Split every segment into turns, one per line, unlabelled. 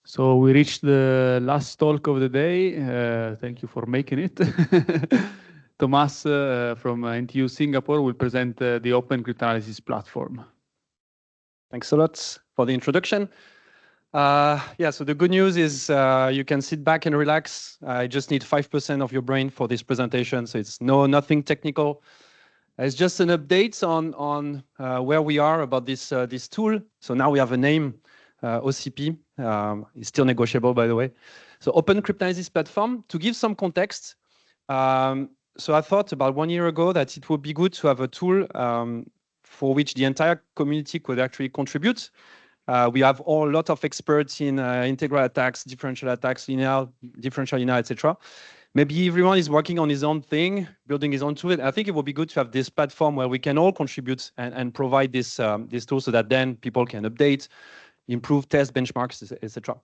So we reached the last talk of the day. Thank you for making it. Thomas from NTU Singapore will present the Open Cryptanalysis platform.
Thanks a lot for the introduction. Yeah, so the good news is you can sit back and relax. I just need 5% of your brain for this presentation, so it's nothing technical. It's just an update on where we are about this tool. So now we have a name, OCP. It's still negotiable, by the way. So Open Cryptanalysis platform. To give some context, so I thought about 1 year ago that it would be good to have a tool for which the entire community could actually contribute. We have a lot of experts in integral attacks, differential attacks, linear, differential linear, etc. Maybe everyone is working on his own thing, building his own tool. I think it would be good to have this platform where we can all contribute and provide this tool so that then people can update, improve, test, benchmarks, etc.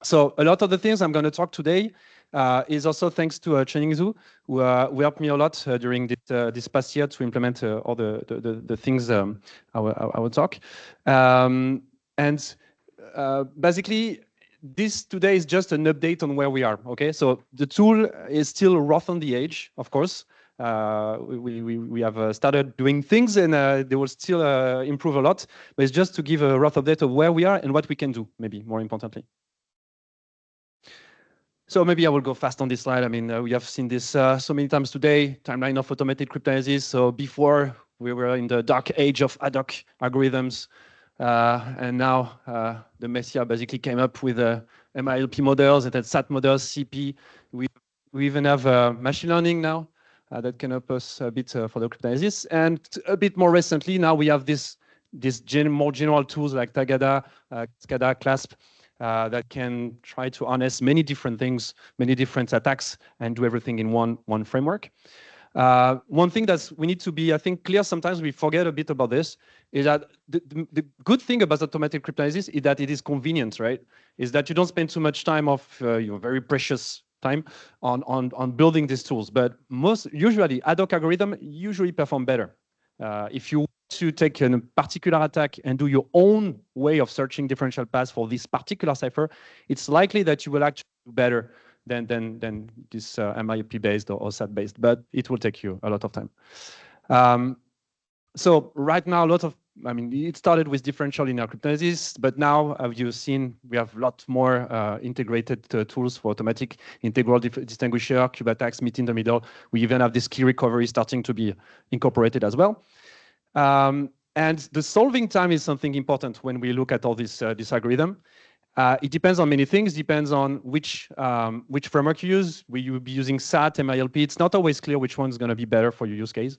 So a lot of the things I'm going to talk today is also thanks to Chening Zhu, who helped me a lot during this past year to implement all the things I will talk. Basically, this today is just an update on where we are. Okay, so the tool is still rough on the edge, of course. We have started doing things, and they will still improve a lot. But it's just to give a rough update of where we are and what we can do, maybe more importantly. So maybe I will go fast on this slide. I mean, we have seen this so many times today, timeline of automated cryptanalysis. So before, we were in the dark age of ad hoc algorithms. And now the Messiah basically came up with MILP models and then SAT models, CP. We even have machine learning now that can help us a bit for the cryptanalysis. And a bit more recently, now we have this more general tools like Tagada, SCADA, CLASP, that can try to harness many different things, many different attacks, and do everything in one framework. One thing that we need to be, I think, clear, sometimes we forget a bit about this, is that the good thing about automated cryptanalysis is that it is convenient, right? Is that you don't spend too much time of your very precious time on building these tools. But usually, ad hoc algorithm usually perform better. If you want to take a particular attack and do your own way of searching differential paths for this particular cipher, it's likely that you will actually do better than this MILP-based or SAT-based, but it will take you a lot of time. So right now, it started with differential linear cryptanalysis, but now, as you've seen, we have a lot more integrated tools for automatic integral distinguisher, cube attacks, meet in the middle. We even have this key recovery starting to be incorporated as well. And the solving time is something important when we look at all this algorithm. It depends on many things. Depends on which framework you use. Will you be using SAT, MILP? It's not always clear which one is going to be better for your use case.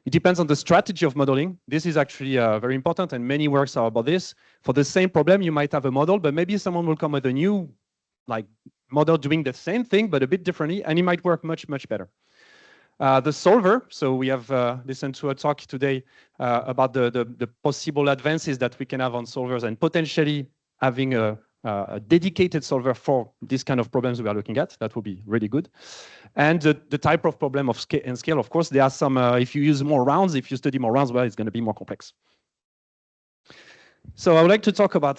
It depends on the strategy of modeling. This is actually very important, and many works are about this. For the same problem, you might have a model, but maybe someone will come with a new model doing the same thing, but a bit differently, and it might work much, much better. The solver, so we have listened to a talk today about the possible advances that we can have on solvers and potentially having a dedicated solver for this kind of problems we are looking at. That would be really good. And the type of problem of scale, of course, there are some, if you use more rounds, if you study more rounds, well, it's going to be more complex. So I would like to talk about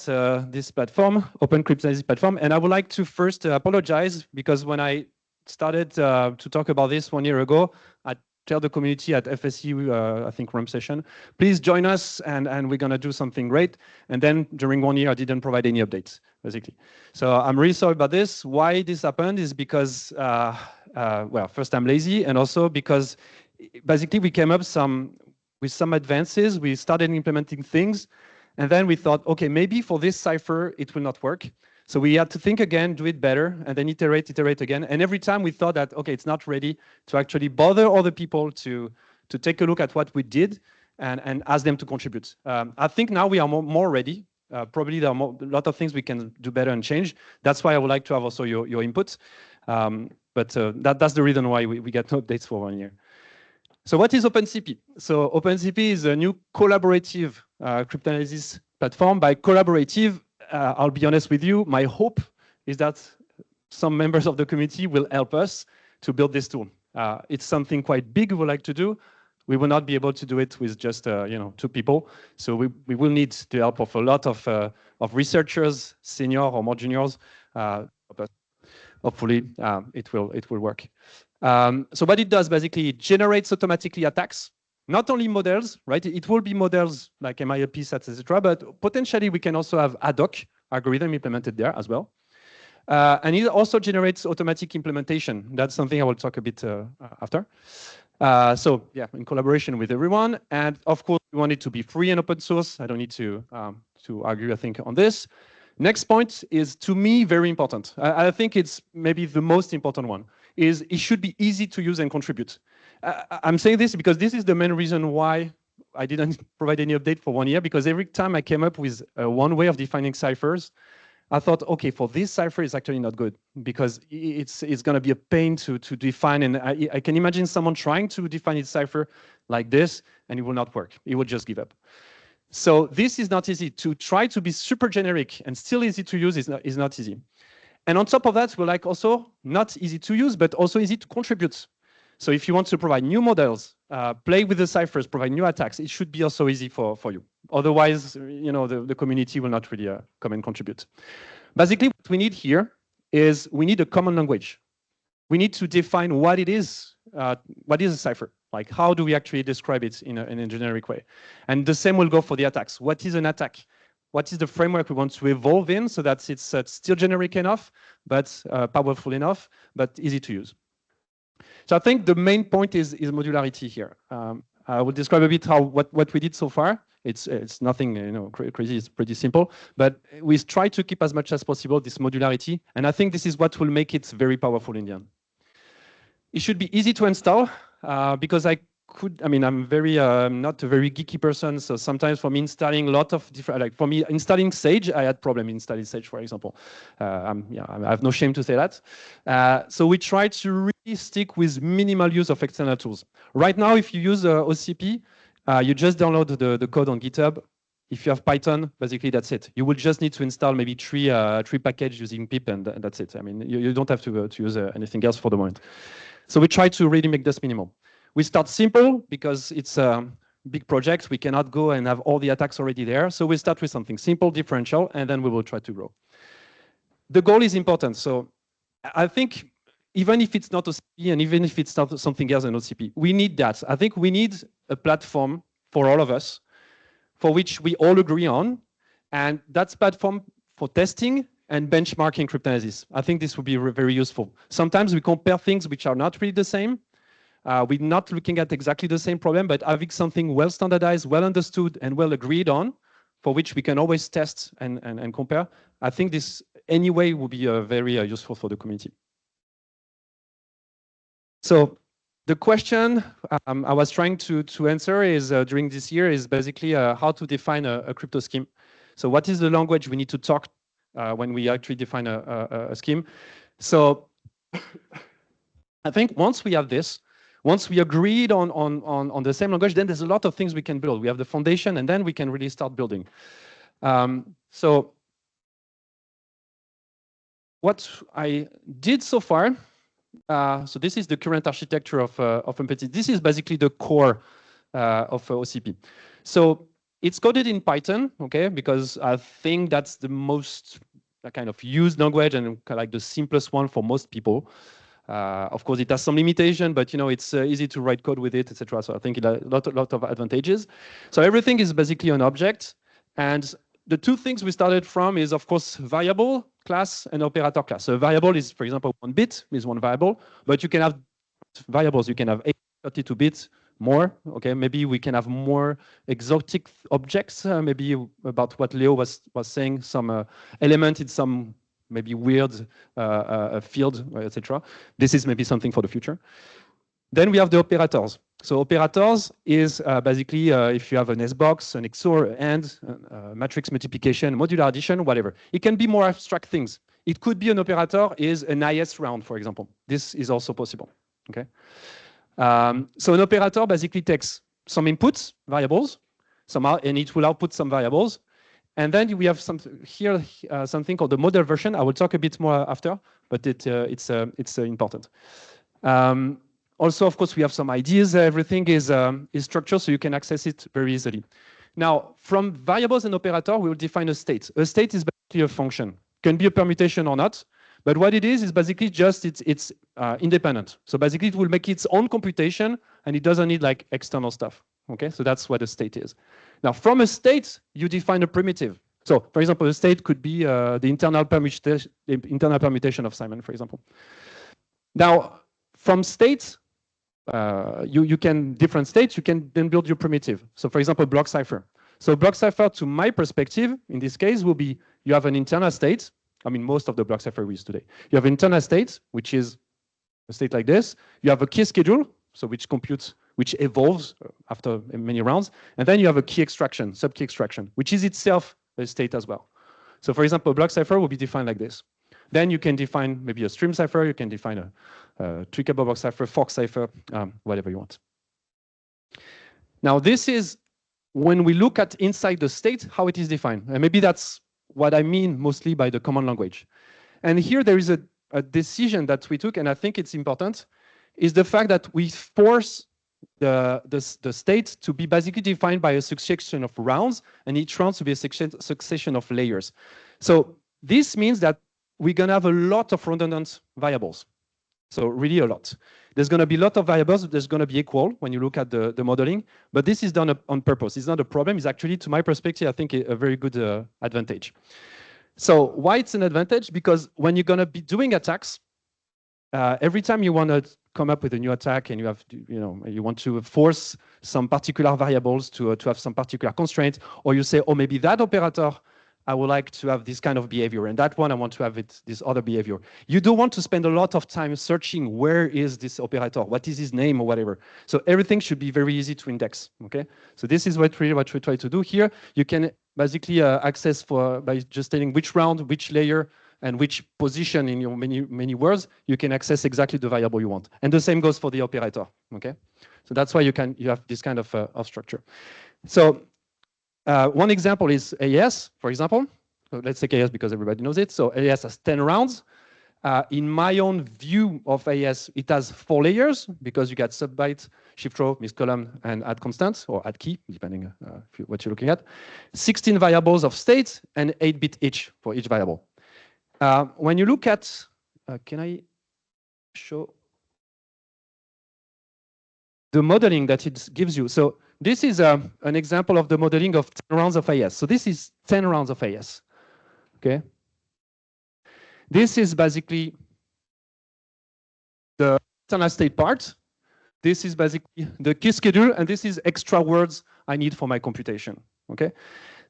this platform, Open Cryptanalysis platform, and I would like to first apologize because when I started to talk about this 1 year ago, I tell the community at FSU, I think, RAM session, please join us and we're going to do something great. And then during 1 year, I didn't provide any updates, basically. So I'm really sorry about this. Why this happened is because, well, first I'm lazy, and also because basically we came up with some advances. We started implementing things, and then we thought, okay, maybe for this cipher, it will not work. So we had to think again, do it better, and then iterate again. And every time we thought that, okay, it's not ready to actually bother other people to take a look at what we did and ask them to contribute. I think now we are more ready. Probably there are a lot of things we can do better and change. That's why I would like to have also your input. But that's the reason why we get no updates for 1 year. So what is OpenCP? So OpenCP is a new collaborative cryptanalysis platform. By collaborative, I'll be honest with you, my hope is that some members of the community will help us to build this tool. It's something quite big we would like to do. We will not be able to do it with just 2 people. So we will need the help of a lot of researchers, senior or more juniors. But hopefully it will work. So what it does basically, it generates automatically attacks. Not only models, right? It will be models like MILP sets, etc. But potentially we can also have ad hoc algorithm implemented there as well. And it also generates automatic implementation. That's something I will talk a bit after. So yeah, in collaboration with everyone. And of course, we want it to be free and open source. I don't need to argue, I think, on this. Next point is, to me, very important. I think it's maybe the most important one, is it should be easy to use and contribute. I'm saying this because this is the main reason why I didn't provide any update for 1 year, because every time I came up with one way of defining ciphers, I thought, okay, for this cipher, it's actually not good because it's going to be a pain to define. And I can imagine someone trying to define its cipher like this, and it will not work. It will just give up. So this is not easy. To try to be super generic and still easy to use is not easy. And on top of that, we're like also not easy to use, but also easy to contribute. So if you want to provide new models, play with the ciphers, provide new attacks, it should be also easy for you. Otherwise, the community will not really come and contribute. Basically, what we need here is we need a common language. We need to define what it is. What is a cipher? Like, how do we actually describe it in a generic way? And the same will go for the attacks. What is an attack? What is the framework we want to evolve in so that it's still generic enough, but powerful enough, but easy to use? So I think the main point is modularity here. I will describe a bit what we did so far. It's nothing crazy. It's pretty simple, but we try to keep as much as possible this modularity, and I think this is what will make it very powerful in the end. It should be easy to install because I'm very not a very geeky person, so sometimes for me installing a lot of different, like for me installing Sage, I had problem installing Sage, for example. I have no shame to say that. So we try to really stick with minimal use of external tools. Right now, if you use OCP, you just download the code on GitHub. If you have Python, basically that's it. You will just need to install maybe three packages using pip, and that's it. I mean, you don't have to use anything else for the moment. So we try to really make this minimal. We start simple because it's a big project. We cannot go and have all the attacks already there. So we start with something simple, differential, and then we will try to grow. The goal is important. So I think even if it's not OCP and even if it's not something else than OCP, we need that. I think we need a platform for all of us for which we all agree on. And that's platform for testing and benchmarking cryptanalysis. I think this would be very useful. Sometimes we compare things which are not really the same. We're not looking at exactly the same problem, but having something well standardized, well understood, and well agreed on, for which we can always test and compare. I think this anyway will be very useful for the community. So the question I was trying to answer is during this year is basically how to define a crypto scheme. So what is the language we need to talk when we actually define a scheme? So I think once we have this, once we agreed on the same language, then there's a lot of things we can build. We have the foundation, and then we can really start building. So what I did so far, so this is the current architecture of MPT. This is basically the core of OCP. So it's coded in Python, okay, because I think that's the most kind of used language and like the simplest one for most people. Of course, it has some limitation, but it's easy to write code with it, etc. So I think it has a lot of advantages. So everything is basically an object, and the two things we started from is, of course, variable class and operator class. So a variable is, for example, 1 bit is one variable, but you can have variables. You can have 32 bits more. Okay, maybe we can have more exotic objects. Maybe about what Leo was saying, some element in some maybe weird field, etc. This is maybe something for the future. Then we have the operators. So operators is basically if you have an S-box, an XOR, and matrix multiplication, modular addition, whatever. It can be more abstract things. It could be an operator is an IS round, for example. This is also possible. Okay. So an operator basically takes some inputs, variables, and it will output some variables. And then we have something called the model version. I will talk a bit more after, but it's important. Also, of course, we have some ideas. Everything is structured so you can access it very easily. Now, from variables and operator, we will define a state. A state is basically a function. Can be a permutation or not. But what it is basically just it's independent. So basically, it will make its own computation, and it doesn't need like external stuff. Okay, so that's what a state is. Now, from a state, you define a primitive. So, for example, a state could be the internal permutation of Simon, for example. Now, from states, you can different states. You can then build your primitive. So, for example, block cipher. So, block cipher, to my perspective, in this case, will be you have an internal state. I mean, most of the block cipher we use today. You have internal state, which is a state like this. You have a key schedule, so which computes, which evolves after many rounds. And then you have a key extraction, sub-key extraction, which is itself a state as well. So for example, a block cipher will be defined like this. Then you can define maybe a stream cipher, you can define a tweakable block cipher, fork cipher, whatever you want. Now this is when we look at inside the state, how it is defined. And maybe that's what I mean mostly by the common language. And here there is a decision that we took, and I think it's important, is the fact that we force the state to be basically defined by a succession of rounds, and each round to be a succession of layers. So this means that we're going to have a lot of redundant variables. So really a lot. There's going to be a lot of variables. There's going to be equal when you look at the modeling. But this is done on purpose. It's not a problem. It's actually, to my perspective, I think a very good advantage. So why it's an advantage? Because when you're going to be doing attacks, every time you want to come up with a new attack and you have, you want to force some particular variables to have some particular constraint, or you say, oh, maybe that operator, I would like to have this kind of behavior, and that one I want to have this other behavior. You don't want to spend a lot of time searching where is this operator, what is his name or whatever. So everything should be very easy to index. Okay, so this is what we try to do here. You can basically access by just telling which round, which layer, and which position in your many words, you can access exactly the variable you want. And the same goes for the operator. Okay, so that's why you have this kind of structure. So one example is AES, for example. So let's take AES because everybody knows it. So AES has 10 rounds. In my own view of AES, it has 4 layers because you got subbyte, shift row, mixed column, and add constant or add key, depending what you're looking at. 16 variables of state and 8-bit each for each variable. When you look at, can I show the modeling that it gives you? So this is an example of the modeling of 10 rounds of AES. So this is 10 rounds of AES. Okay. This is basically the internal state part. This is basically the key schedule, and this is extra words I need for my computation. Okay.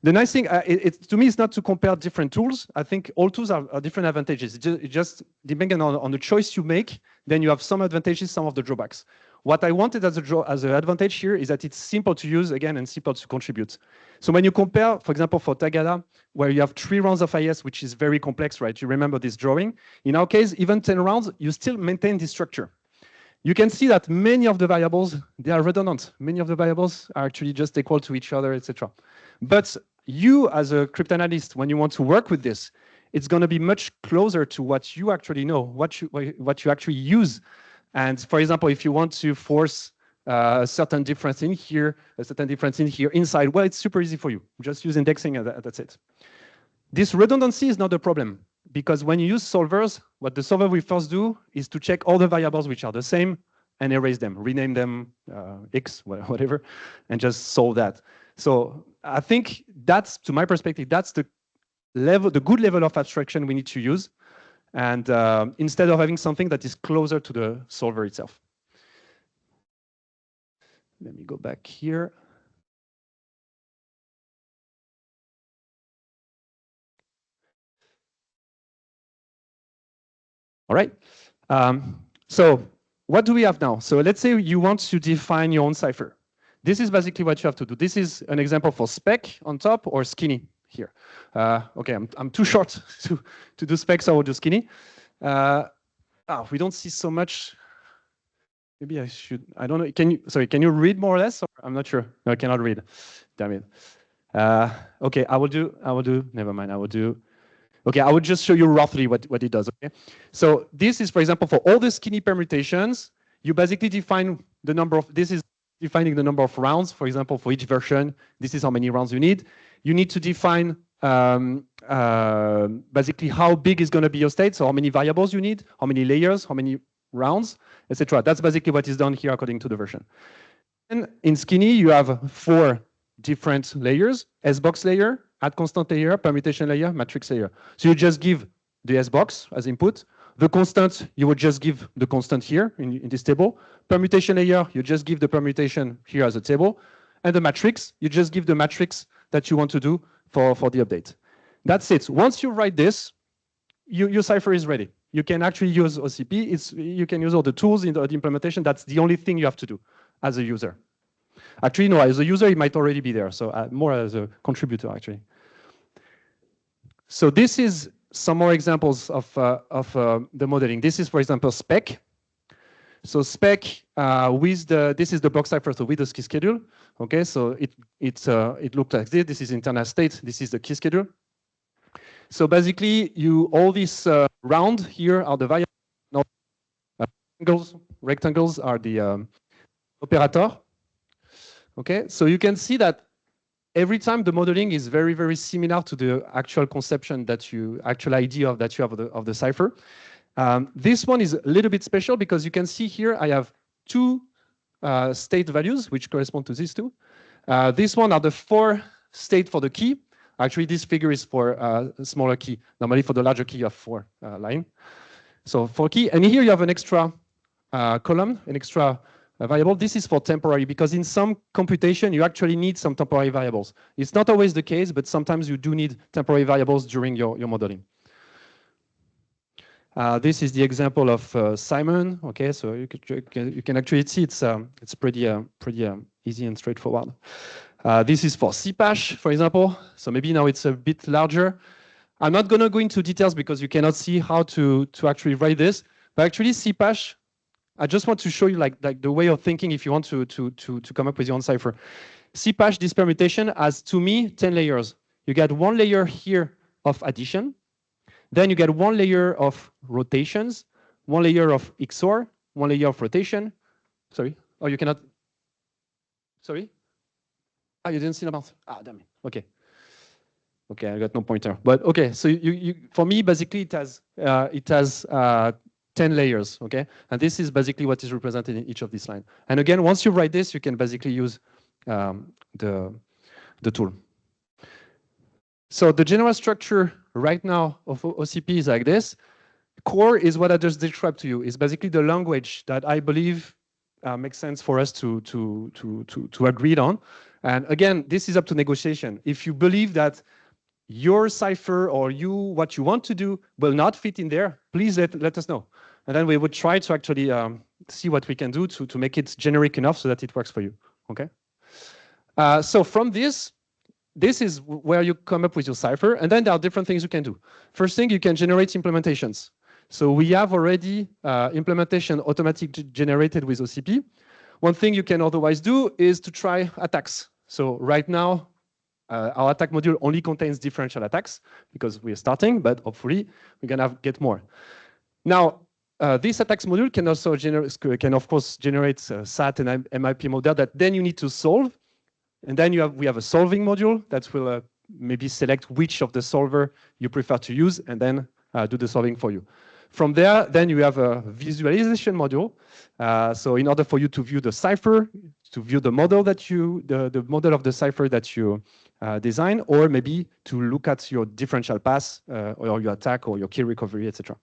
The nice thing, to me, is not to compare different tools. I think all tools are different advantages. It just depending on the choice you make, then you have some advantages, some of the drawbacks. What I wanted as an advantage here is that it's simple to use, again, and simple to contribute. So when you compare, for example, for Tagada, where you have 3 rounds of AES, which is very complex, right? You remember this drawing. In our case, even 10 rounds, you still maintain this structure. You can see that many of the variables, they are redundant. Many of the variables are actually just equal to each other, etc. But you, as a cryptanalyst, when you want to work with this, it's going to be much closer to what you actually know, what you actually use. And for example, if you want to force a certain difference in here, a certain difference in here, inside, well, it's super easy for you. Just use indexing and that's it. This redundancy is not a problem, because when you use solvers, what the solver will first do is to check all the variables which are the same and erase them, rename them X, whatever, and just solve that. So I think that's, to my perspective, that's the good level of abstraction we need to use. And instead of having something that is closer to the solver itself. Let me go back here. All right. So what do we have now? So let's say you want to define your own cipher. This is basically what you have to do. This is an example for spec on top or skinny here. Okay, I'm too short to do spec, so I will do skinny. We don't see so much. Maybe I should, I don't know. Can you read more or less? Or I'm not sure. No, I cannot read. Damn it. Okay, I will do, never mind, okay, I will just show you roughly what it does, okay? So this is, for example, for all the skinny permutations, you basically define the number of, this is defining the number of rounds, for example, for each version, this is how many rounds you need. You need to define basically how big is going to be your state, so how many variables you need, how many layers, how many rounds, etc. That's basically what is done here according to the version. And in Skinny, you have 4 different layers: S-box layer, add constant layer, permutation layer, matrix layer. So you just give the S-box as input. The constant, you would just give the constant here in this table. Permutation layer, you just give the permutation here as a table. And the matrix, you just give the matrix that you want to do for the update. That's it. Once you write this, your cipher is ready. You can actually use OCP. You can use all the tools in the implementation. That's the only thing you have to do as a user. Actually, no, as a user, it might already be there. So more as a contributor, actually. So this is some more examples of the modeling. This is, for example, spec. So spec this is the block cipher, so with the key schedule. Okay, so it looks like this. This is internal state. This is the key schedule. So basically, all these round here are the variables. Rectangles are the operator. Okay, so you can see that every time the modeling is very, very similar to the actual conception actual idea that you have of the cipher. This one is a little bit special because you can see here I have 2 state values which correspond to these 2. This one are the 4 state for the key. Actually, this figure is for a smaller key. Normally, for the larger key, you have 4 line. So 4 key, and here you have an extra column, an extra variable. This is for temporary, because in some computation, you actually need some temporary variables. It's not always the case, but sometimes you do need temporary variables during your modeling. This is the example of Simon. Okay, so you can actually see it's pretty easy and straightforward. This is for CPash, for example. So maybe now it's a bit larger. I'm not going to go into details because you cannot see how to actually write this. But actually, CPash, I just want to show you like the way of thinking if you want to come up with your own cipher. CPash, this permutation, has, to me, 10 layers. You get 1 layer here of addition. Then you get 1 layer of rotations, 1 layer of XOR, 1 layer of rotation. Sorry? Oh, you cannot. Sorry? Ah, you didn't see the mouse. Ah, damn it. Okay. Okay, I got no pointer. But okay, so for me, basically, it has 10 layers, okay? And this is basically what is represented in each of these lines. And again, once you write this, you can basically use the tool. So the general structure right now of OCP is like this. Core is what I just described to you. It's basically the language that I believe makes sense for us to agree on. And again, this is up to negotiation. If you believe that your cipher or what you want to do will not fit in there, please let us know. And then we would try to actually see what we can do to make it generic enough so that it works for you, okay? So from this is where you come up with your cipher, and then there are different things you can do. First thing, you can generate implementations. So we have already implementation automatically generated with OCP. One thing you can otherwise do is to try attacks. So right now, our attack module only contains differential attacks because we're starting, but hopefully we're gonna get more. Now, this attacks module can also of course generate SAT and MIP model that then you need to solve. And then we have a solving module that will maybe select which of the solver you prefer to use and then do the solving for you. From there, then you have a visualization module. So in order for you to view the cipher, to view the model the model of the cipher that you design, or maybe to look at your differential pass or your attack or your key recovery, etc.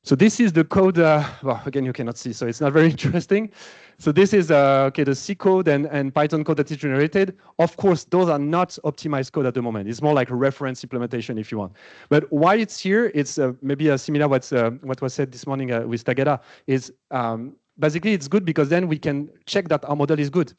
So this is the code. Well, again, you cannot see, so it's not very interesting. So this is okay, the C code and Python code that is generated. Of course, those are not optimized code at the moment. It's more like a reference implementation if you want. But why it's here, it's maybe similar what was said this morning with Tagada, is basically it's good because then we can check that our model is good.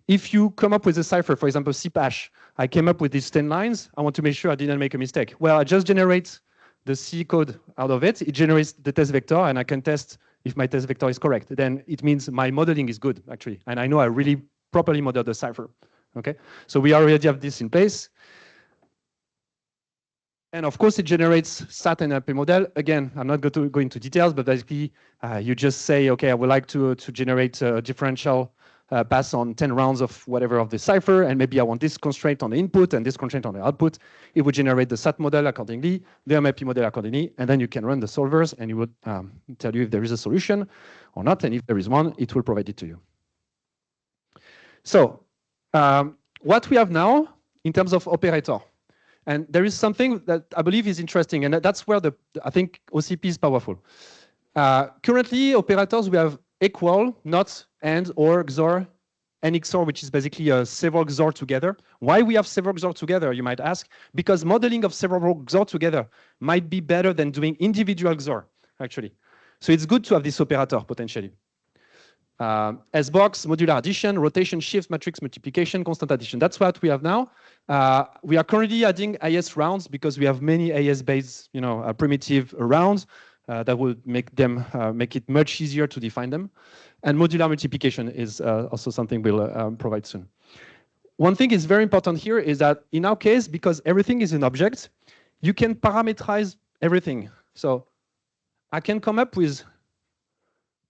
If you come up with a cipher, for example, CPash, I came up with these 10 lines. I want to make sure I didn't make a mistake. Well, I just generate the C code out of it. It generates the test vector, and I can test if my test vector is correct. Then it means my modeling is good, actually. And I know I really properly modeled the cipher. Okay, so we already have this in place. And of course, it generates SAT and NLP model. Again, I'm not going to go into details, but basically, you just say, okay, I would like to generate a differential pass on 10 rounds of whatever of the cipher, and maybe I want this constraint on the input and this constraint on the output. It would generate the SAT model accordingly, the NLP model accordingly, and then you can run the solvers, and it would tell you if there is a solution or not, and if there is one, it will provide it to you. So what we have now in terms of operator, and there is something that I believe is interesting, and that's where I think OCP is powerful. Currently, operators, we have equal, not, and, or, XOR, and XOR, which is basically several XOR together. Why we have several XOR together, you might ask? Because modeling of several XOR together might be better than doing individual XOR, actually. So it's good to have this operator, potentially. S-box, modular addition, rotation, shift, matrix multiplication, constant addition. That's what we have now. We are currently adding AES rounds because we have many AES-based, primitive rounds that will make it much easier to define them. And modular multiplication is also something we'll provide soon. One thing is very important here is that in our case, because everything is an object, you can parameterize everything. So I can come up with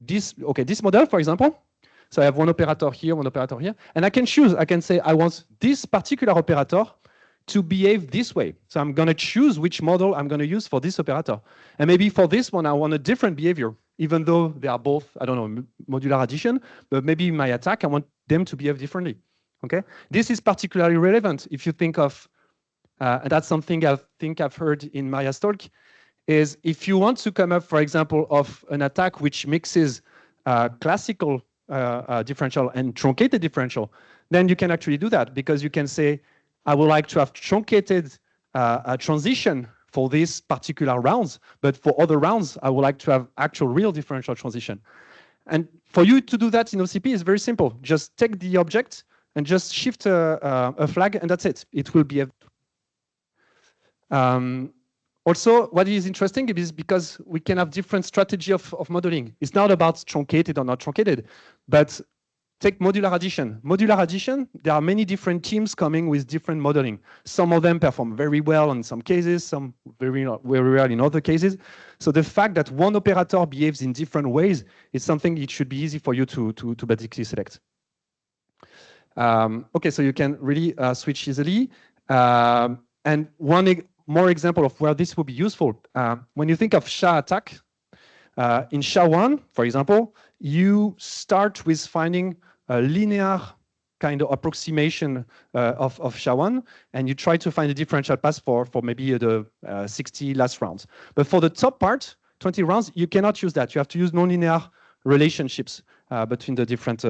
this model, for example. So I have one operator here, one operator here, and I can choose. I can say I want this particular operator to behave this way. So I'm going to choose which model I'm going to use for this operator. And maybe for this one, I want a different behavior, even though they are both, I don't know, modular addition, but maybe in my attack, I want them to behave differently. Okay? This is particularly relevant if you think of, and that's something I think I've heard in Maria's talk, is if you want to come up, for example, of an attack which mixes classical differential and truncated differential, then you can actually do that because you can say, I would like to have truncated a transition for these particular rounds, but for other rounds, I would like to have actual real differential transition. And for you to do that in OCP is very simple. Just take the object and just shift a flag, and that's it. It will be also, what is interesting is because we can have different strategy of modeling. It's not about truncated or not truncated, but take modular addition. Modular addition, there are many different teams coming with different modeling. Some of them perform very well in some cases, some very well in other cases. So the fact that one operator behaves in different ways is something it should be easy for you to basically select. Okay, so you can really switch easily. And one more example of where this will be useful. When you think of SHA attack, in SHA-1, for example, you start with finding a linear kind of approximation of SHA-1, and you try to find a differential path for maybe the 60 last rounds. But for the top part, 20 rounds, you cannot use that. You have to use nonlinear relationships between the different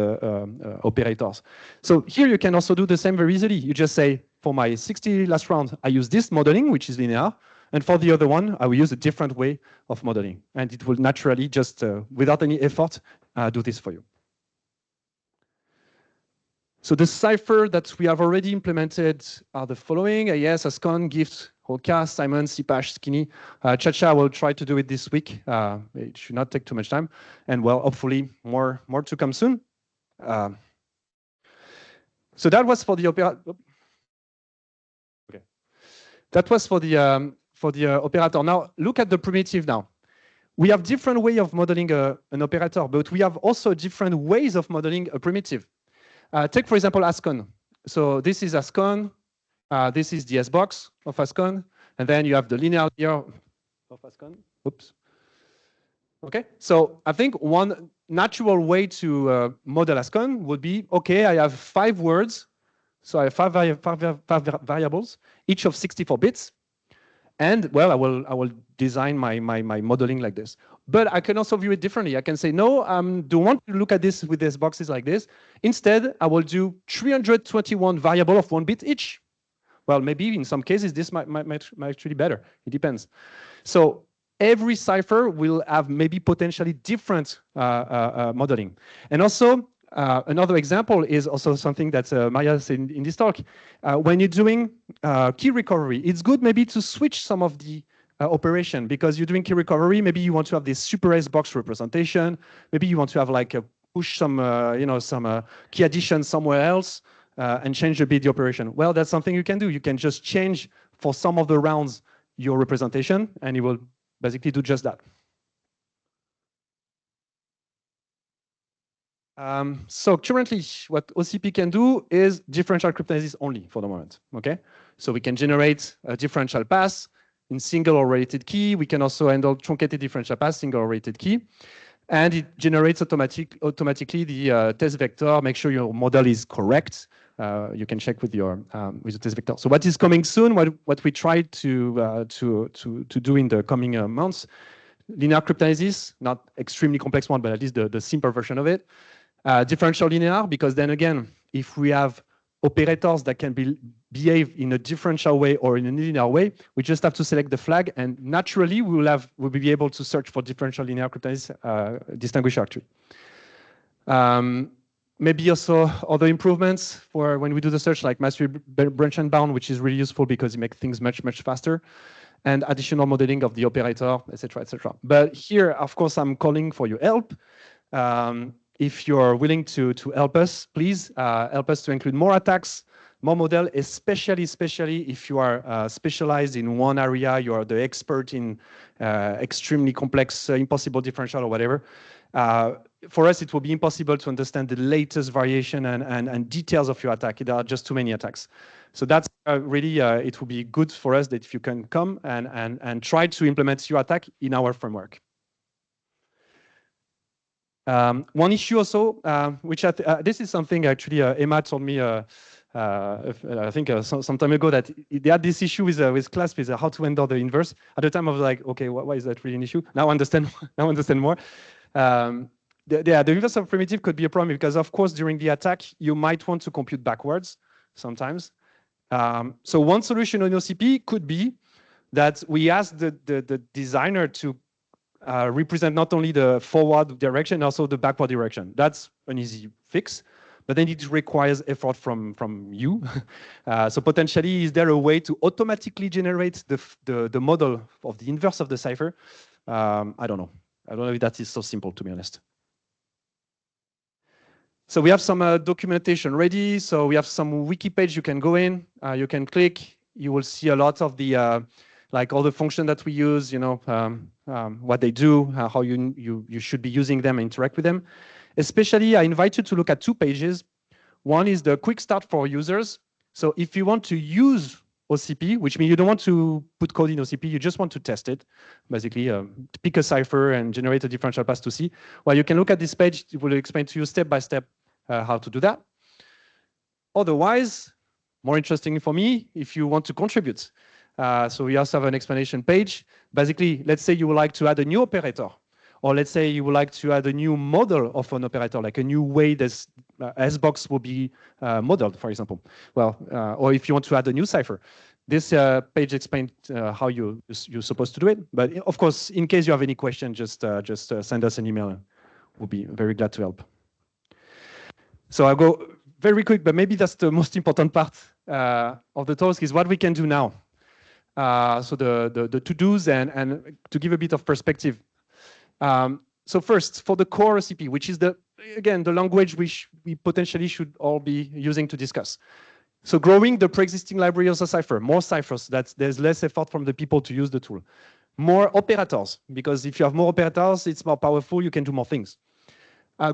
operators. So here you can also do the same very easily. You just say, for my 60 last round, I use this modeling, which is linear. And for the other one, I will use a different way of modeling. And it will naturally just, without any effort, do this for you. So the cipher that we have already implemented are the following: AES, ASCON, GIFT, Roca, Simon, CPASH, Skinny. Chacha will try to do it this week. It should not take too much time. And well, hopefully more to come soon. So that was for the operator. Okay. That was for the operator. Now look at the primitive now. We have different way of modeling an operator, but we have also different ways of modeling a primitive. Take, for example, ASCON. So this is ASCON. This is the S-box of ASCON. And then you have the linear layer of ASCON. Oops. Okay. So I think one natural way to model ASCON would be, okay, I have 5 words. So I have five variables, each of 64 bits. And well, I will design my modeling like this. But I can also view it differently. I can say, no, don't want to look at this with these boxes like this. Instead, I will do 321 variable of 1 bit each. Well, maybe in some cases, this might actually be better. It depends. So every cipher will have maybe potentially different modeling. And also, another example is also something that Maria said in this talk. When you're doing key recovery, it's good maybe to switch some of the operation, because you're doing key recovery. Maybe you want to have this super S box representation. Maybe you want to have like push some some key addition somewhere else and change a bit the operation. Well, that's something you can do. You can just change for some of the rounds your representation, and it will basically do just that. So currently, what OCP can do is differential cryptanalysis only for the moment, okay? So we can generate a differential pass in single or related key. We can also handle truncated differential pass, single or related key. And it generates automatically the test vector. Make sure your model is correct. You can check with your with the test vector. So what is coming soon, what we try to do in the coming months, linear cryptanalysis, not extremely complex one, but at least the simple version of it. Differential linear, because then again, if we have operators that can behave in a differential way or in a linear way, we just have to select the flag, and naturally we'll be able to search for differential linear cryptanalysis distinguisher tree. Maybe also other improvements for when we do the search, like mastery branch and bound, which is really useful because it makes things much faster, and additional modeling of the operator, etc., etc. But here, of course, I'm calling for your help. If you're willing to help us, please help us to include more attacks, more model, especially if you are specialized in one area, you are the expert in extremely complex, impossible differential or whatever. For us, it will be impossible to understand the latest variation and details of your attack. There are just too many attacks. So that's really, it will be good for us that if you can come and try to implement your attack in our framework. One issue also, which this is something actually Emma told me, I think some time ago, that they had this issue with class with how to handle the inverse. At the time, I was like, okay, why is that really an issue? Now I understand. Now I understand more. The inverse of primitive could be a problem because, of course, during the attack, you might want to compute backwards sometimes. So one solution on OCP could be that we ask the designer to represent not only the forward direction, also the backward direction. That's an easy fix, but then it requires effort from you. So potentially, is there a way to automatically generate the model of the inverse of the cipher? I don't know. I don't know if that is so simple, to be honest. So we have some documentation ready. So we have some wiki page you can go in. You can click. You will see a lot of the like all the functions that we use, you know, what they do, how you should be using them and interact with them. Especially, I invite you to look at two pages. One is the quick start for users. So if you want to use OCP, which means you don't want to put code in OCP, you just want to test it, basically pick a cipher and generate a differential pass to C. Well, you can look at this page. It will explain to you step by step how to do that. Otherwise, more interesting for me, if you want to contribute. So we also have an explanation page. Basically, let's say you would like to add a new operator, or let's say you would like to add a new model of an operator, like a new way this S-box will be modeled, for example. Well, or if you want to add a new cipher. This page explains how you're supposed to do it. But of course, in case you have any question, just send us an email. We'll be very glad to help. So I'll go very quick, but maybe that's the most important part of the talk is what we can do now. So the to-dos and to give a bit of perspective. So first, for the core OCP, which is again the language which we potentially should all be using to discuss. So growing the pre-existing library of the cipher, more ciphers, there's less effort from the people to use the tool. More operators, because if you have more operators, it's more powerful, you can do more things.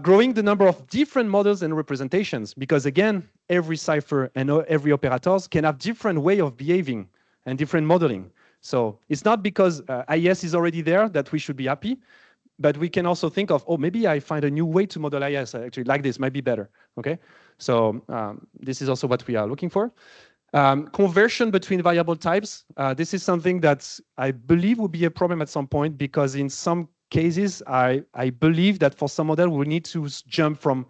Growing the number of different models and representations, because again, every cipher and every operators can have different way of behaving and different modeling. So it's not because IS is already there that we should be happy, but we can also think of, oh, maybe I find a new way to model IS. I actually like this, might be better, okay? So this is also what we are looking for. Conversion between variable types. This is something that I believe will be a problem at some point, because in some cases, I believe that for some model, we need to jump from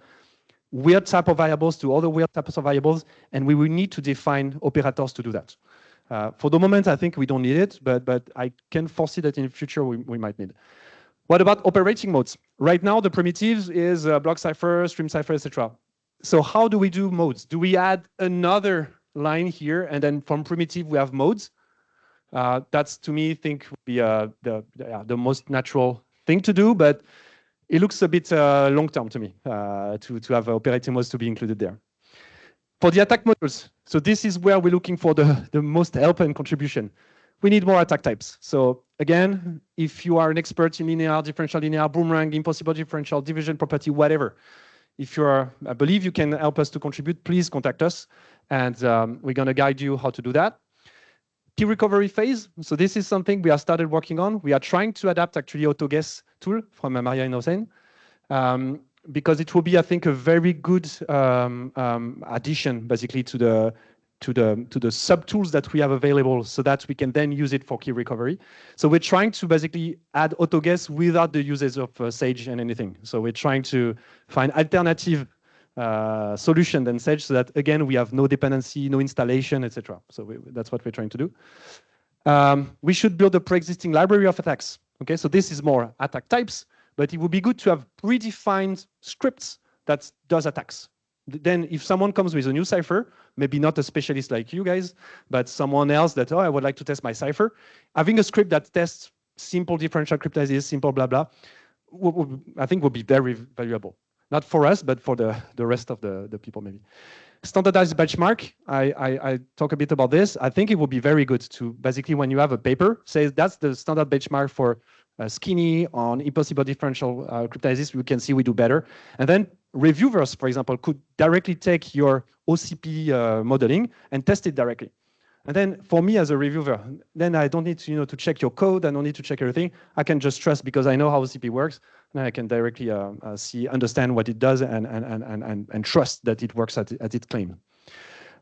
weird type of variables to other weird types of variables, and we will need to define operators to do that. For the moment, I think we don't need it, but I can foresee that in the future we might need. What about operating modes? Right now, the primitives is block cipher, stream cipher, etc. So how do we do modes? Do we add another line here, and then from primitive we have modes? That's, to me, think would be the most natural thing to do, but it looks a bit long-term to me to have operating modes to be included there. For the attack models, so this is where we're looking for the most help and contribution. we need more attack types. So again, if you are an expert in linear, differential linear, boomerang, impossible differential, division property, whatever, if you are, I believe you can help us to contribute, please contact us. And we're going to guide you how to do that. Key recovery phase. So this is something we have started working on. We are trying to adapt actually AutoGuess tool from Maria and Hossein, because it will be, I think, a very good addition basically to the sub-tools that we have available so that we can then use it for key recovery. So we're trying to basically add AutoGuess without the uses of Sage and anything. So we're trying to find alternative solution than Sage so that, again, we have no dependency, no installation, etc. So that's what we're trying to do. We should build a pre-existing library of attacks. Okay, so this is more attack types, but it would be good to have predefined scripts that does attacks. Then if someone comes with a new cipher, maybe not a specialist like you guys, but someone else that, oh, I would like to test my cipher, having a script that tests simple differential cryptanalysis, simple blah, blah, I think would be very valuable. Not for us, but for the rest of the people maybe. Standardized benchmark, I talk a bit about this. I think it would be very good to basically, when you have a paper, say that's the standard benchmark for skinny on impossible differential cryptanalysis, we can see we do better. And then reviewers, for example, could directly take your OCP modeling and test it directly. And then for me as a reviewer, then I don't need to, to check your code. I don't need to check everything. I can just trust because I know how OCP works. And I can directly understand what it does and trust that it works at its claim.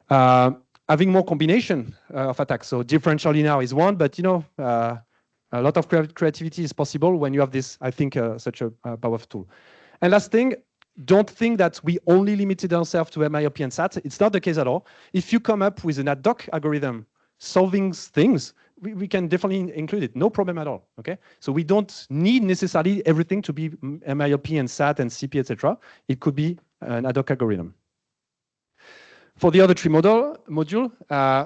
Having more combination of attacks. So differential linear is one, but a lot of creativity is possible when you have this, I think, such a powerful tool. And last thing, don't think that we only limited ourselves to MIOP and SAT. It's not the case at all. If you come up with an ad hoc algorithm solving things, we can definitely include it. No problem at all. Okay. So we don't need necessarily everything to be MIOP and SAT and CP, etc. It could be an ad hoc algorithm. For the other three module,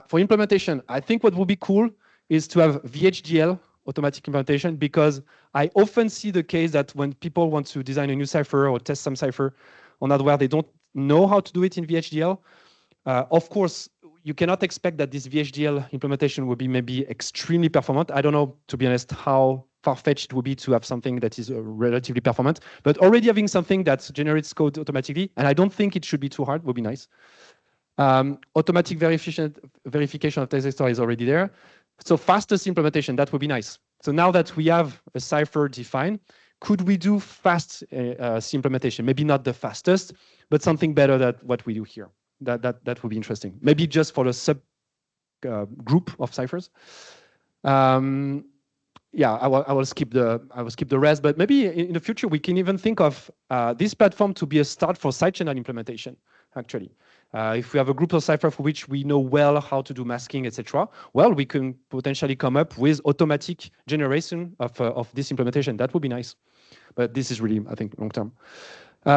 for implementation, I think what would be cool is to have VHDL automatic implementation, because I often see the case that when people want to design a new cipher or test some cipher on hardware, they don't know how to do it in VHDL. Of course, you cannot expect that this VHDL implementation will be maybe extremely performant. I don't know, to be honest, how far-fetched it would be to have something that is relatively performant, but already having something that generates code automatically, and I don't think it should be too hard, would be nice. Automatic verification of test is already there. So fastest implementation, that would be nice. So now that we have a cipher defined, could we do fast implementation? Maybe not the fastest, but something better than what we do here. That would be interesting. Maybe just for a sub group of ciphers. Yeah, I will skip the rest, but maybe in the future we can even think of this platform to be a start for side channel implementation. Actually, if we have a group of cipher for which we know well how to do masking, etc., well, we can potentially come up with automatic generation of this implementation. That would be nice, but this is really, I think, long term.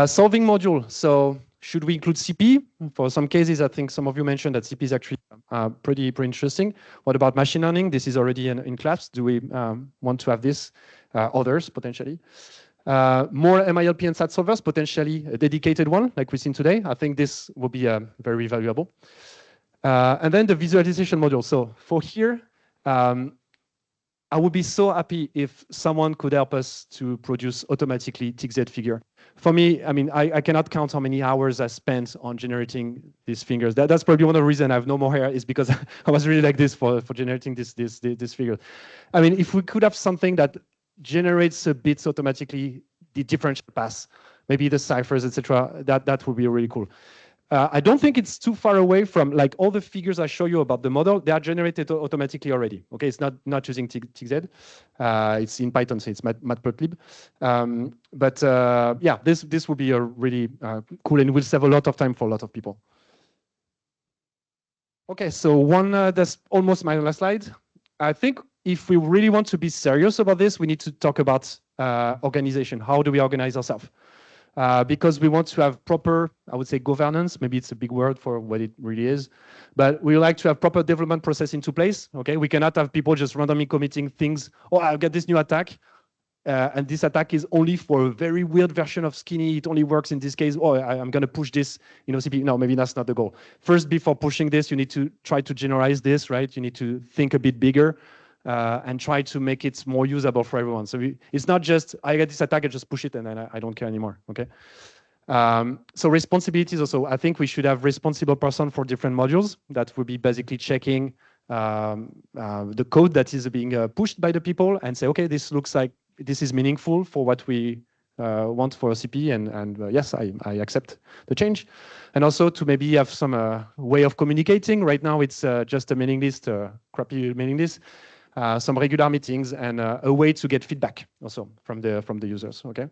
Solving module. So should we include CP? For some cases, I think some of you mentioned that CP is actually pretty interesting. What about machine learning? This is already in class. Do we want to have this? Others, potentially. More MILP and SAT solvers, potentially a dedicated one, like we've seen today. I think this will be very valuable. And then the visualization module. So for here, I would be so happy if someone could help us to produce automatically TXZ figure. For me, I mean, I cannot count how many hours I spent on generating these figures. That's probably one of the reasons I have no more hair, is because I was really like this for generating this figure. I mean, if we could have something that generates a bits automatically, the differential paths, maybe the ciphers, etc., that would be really cool. I don't think it's too far away from, like, all the figures I show you about the model, they are generated automatically already. Okay, it's not using TXZ. It's in Python, so it's matplotlib. But yeah, this will be a really cool, and will save a lot of time for a lot of people. Okay, so that's almost my last slide. I think if we really want to be serious about this, we need to talk about organization. How do we organize ourselves? Because we want to have proper, I would say, governance. Maybe it's a big word for what it really is, but we like to have proper development process into place. Okay, we cannot have people just randomly committing things. Oh, I'll get this new attack, and this attack is only for a very weird version of Skinny. It only works in this case. Oh, I'm going to push this, CP. No, maybe that's not the goal. First, before pushing this, you need to try to generalize this, right? You need to think a bit bigger. and try to make it more usable for everyone. So it's not just, I get this attack, I just push it and then I don't care anymore, okay? So responsibilities also, I think we should have responsible person for different modules that would be basically checking the code that is being pushed by the people and say, okay, this looks like this is meaningful for what we want for OCP, and yes, I accept the change. And also to maybe have some way of communicating. Right now it's just a mailing list, crappy mailing list, some regular meetings, and a way to get feedback also from the users, okay?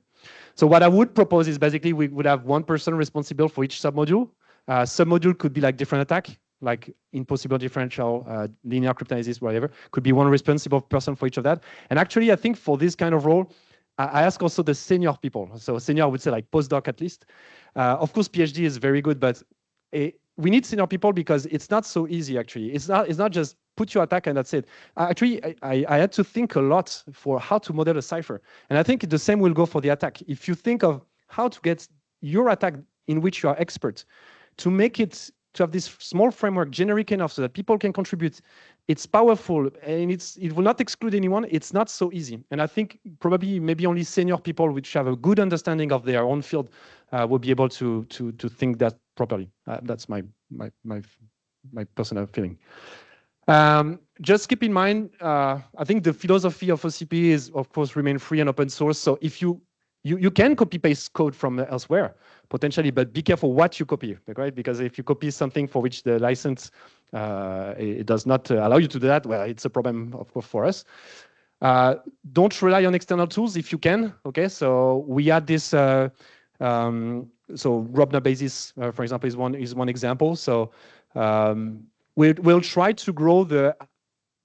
So what I would propose is basically we would have one person responsible for each submodule. Submodule could be like different attack, like impossible differential, linear cryptanalysis, whatever. Could be one responsible person for each of that. And actually, I think for this kind of role, I ask also the senior people. So senior, I would say like postdoc at least. Of course, PhD is very good, but we need senior people because it's not so easy, actually. It's not just put your attack and that's it. Actually, I had to think a lot for how to model a cipher. And I think the same will go for the attack. If you think of how to get your attack in which you are expert, to make it, to have this small framework generic enough so that people can contribute, it's powerful and it will not exclude anyone. It's not so easy. And I think probably maybe only senior people which have a good understanding of their own field will be able to think that properly. That's my personal feeling. Just keep in mind, I think the philosophy of OCP is, of course, remain free and open source. So if you can copy paste code from elsewhere potentially, but be careful what you copy, right? Because if you copy something for which the license it does not allow you to do that, well, it's a problem, of course, for us. Don't rely on external tools if you can. Okay, so we had this. So Robna Basis, for example, is one example. So we'll try to grow the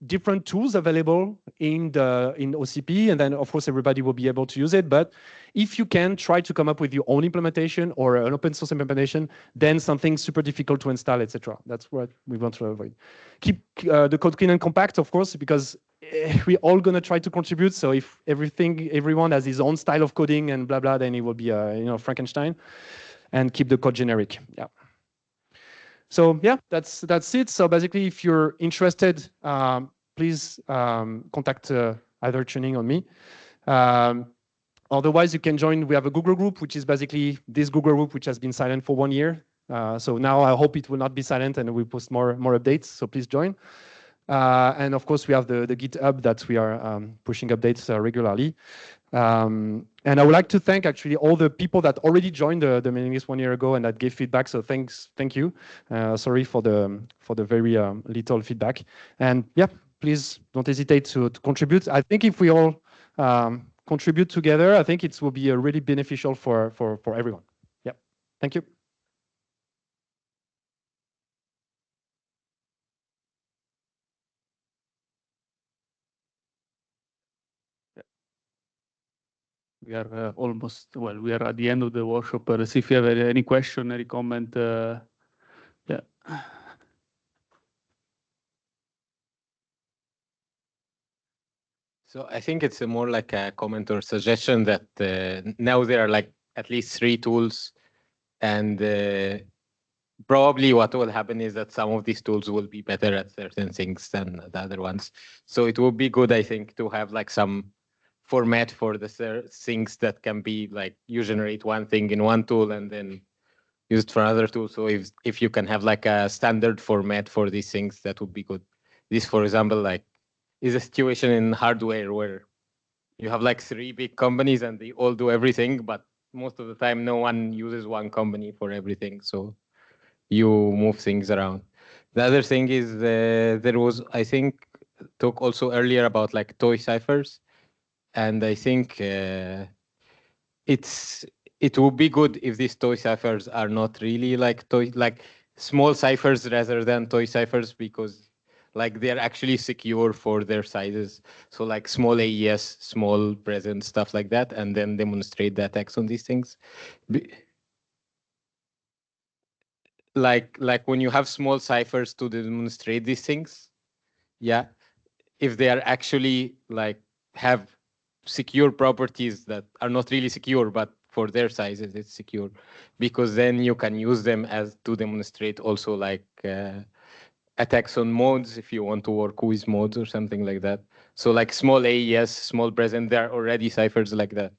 different tools available in OCP, and then of course everybody will be able to use it. But if you can try to come up with your own implementation or an open source implementation, then something super difficult to install, etc. That's what we want to avoid. Keep the code clean and compact, of course, because we're all going to try to contribute. So if everyone has his own style of coding and blah blah, then it will be Frankenstein. And keep the code generic. Yeah. So yeah, that's it. So basically, if you're interested, please contact either Tuning or me. Otherwise, you can join. We have a Google group, which is basically this Google group, which has been silent for 1 year. So now I hope it will not be silent, and we post more updates. So please join. And of course, we have the GitHub that we are pushing updates regularly. And I would like to thank actually all the people that already joined the mailing list 1 year ago and that gave feedback. So thank you. Sorry for the very little feedback. And yeah, please don't hesitate to contribute. I think if we all contribute together, I think it will be really beneficial for everyone. Yeah, thank you.
We are almost, well, we are at the end of the workshop. See if you have any question, any comment. Yeah.
So I think it's more like a comment or suggestion that now there are like at least 3 tools, and probably what will happen is that some of these tools will be better at certain things than the other ones. So it would be good, I think, to have like some format for the things that can be like you generate one thing in one tool and then use it for another tool. So if you can have like a standard format for these things, that would be good. This, for example, like is a situation in hardware where you have like 3 big companies and they all do everything, but most of the time no one uses one company for everything. So you move things around. The other thing is there was, I think, talk also earlier about like toy ciphers. And I think it would be good if these toy ciphers are not really like small ciphers rather than toy ciphers, because like they're actually secure for their sizes. So like small AES, small present, stuff like that, and then demonstrate the attacks on these things. Like when you have small ciphers to demonstrate these things, yeah, if they are actually like have secure properties that are not really secure, but for their sizes it's secure, because then you can use them as to demonstrate also like attacks on modes if you want to work with modes or something like that. So like small a, yes, small present, there are already ciphers like that.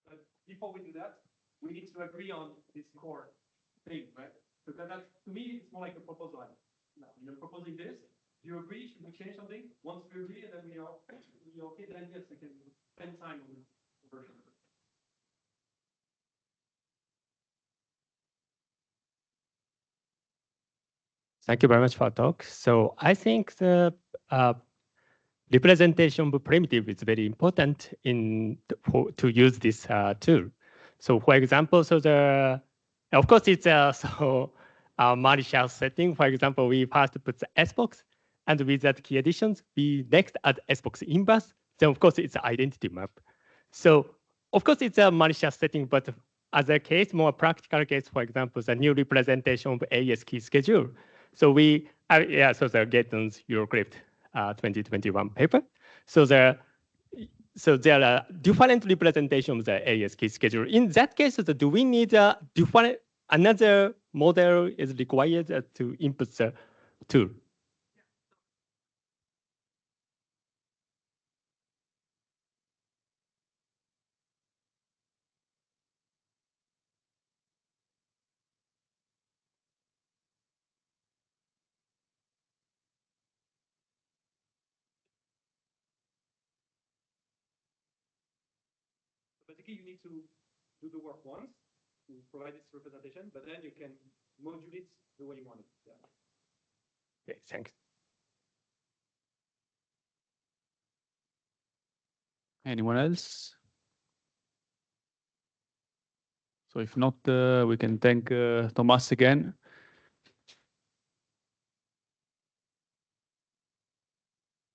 But before we do that, we need to agree on this core thing, right? So that to me, it's more like a proposal. Now, you're proposing this. Do you agree? Should we change something? Once we agree, and then we are okay, then yes, we can spend time on the version.
Thank you very much for the talk. So I think the representation of primitive is very important to use this tool. So for example, of course it's a malicious setting. For example, we first put the S box, and with that key additions, we next add S box inverse. Then of course it's an identity map. So of course it's a malicious setting, but as a case, more practical case, for example, the new representation of AES key schedule. So the Gatton's Eurocrypt 2021 paper. So there are different representations of the AES key schedule. In that case, do we need another model is required to input the tool?
Basically, you need to do the work once to provide this representation, but then you can modulate it the way you want it. Yeah.
Okay, thanks.
Anyone else? So if not, we can thank Thomas again.